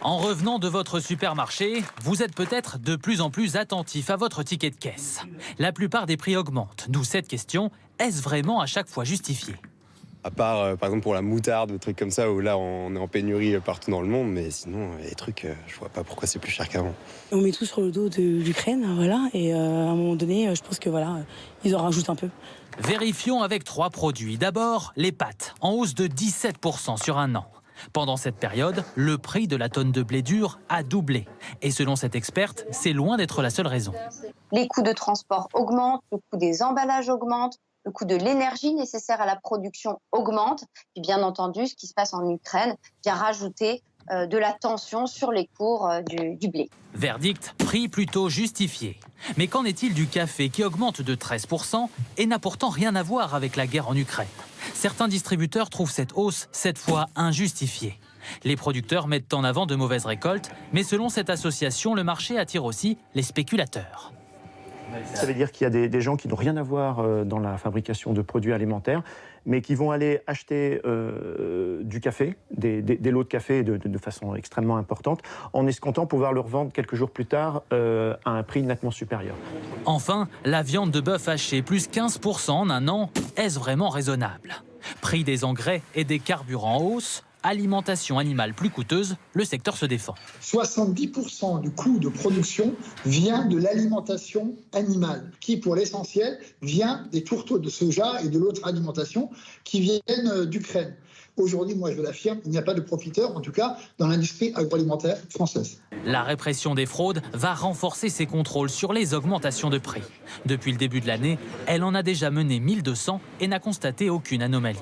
En revenant de votre supermarché, vous êtes peut-être de plus en plus attentif à votre ticket de caisse. La plupart des prix augmentent, d'où cette question, est-ce vraiment à chaque fois justifié ? À part, par exemple, pour la moutarde, des trucs comme ça, où là, on est en pénurie partout dans le monde. Mais sinon, les trucs, je vois pas pourquoi c'est plus cher qu'avant. On met tout sur le dos de l'Ukraine, voilà. Et à un moment donné, je pense que voilà, ils en rajoutent un peu. Vérifions avec 3 produits. D'abord, les pâtes, en hausse de 17% sur un an. Pendant cette période, le prix de la tonne de blé dur a doublé. Et selon cette experte, c'est loin d'être la seule raison. Les coûts de transport augmentent, le coût des emballages augmente, le coût de l'énergie nécessaire à la production augmente. Puis bien entendu, ce qui se passe en Ukraine vient rajouter de la tension sur les cours du blé. Verdict, prix plutôt justifié. Mais qu'en est-il du café qui augmente de 13% et n'a pourtant rien à voir avec la guerre en Ukraine ? Certains distributeurs trouvent cette hausse, cette fois, injustifiée. Les producteurs mettent en avant de mauvaises récoltes, mais selon cette association, le marché attire aussi les spéculateurs. Ça veut dire qu'il y a des gens qui n'ont rien à voir dans la fabrication de produits alimentaires, mais qui vont aller acheter du café, des lots de café de façon extrêmement importante, en escomptant pouvoir le revendre quelques jours plus tard à un prix nettement supérieur. Enfin, la viande de bœuf hachée, plus 15% en un an, est-ce vraiment raisonnable ? Prix des engrais et des carburants en hausse, alimentation animale plus coûteuse, le secteur se défend. 70% du coût de production vient de l'alimentation animale, qui pour l'essentiel vient des tourteaux de soja et de l'autre alimentation qui viennent d'Ukraine. Aujourd'hui, moi je l'affirme, il n'y a pas de profiteurs, en tout cas dans l'industrie agroalimentaire française. La répression des fraudes va renforcer ses contrôles sur les augmentations de prix. Depuis le début de l'année, elle en a déjà mené 1200 et n'a constaté aucune anomalie.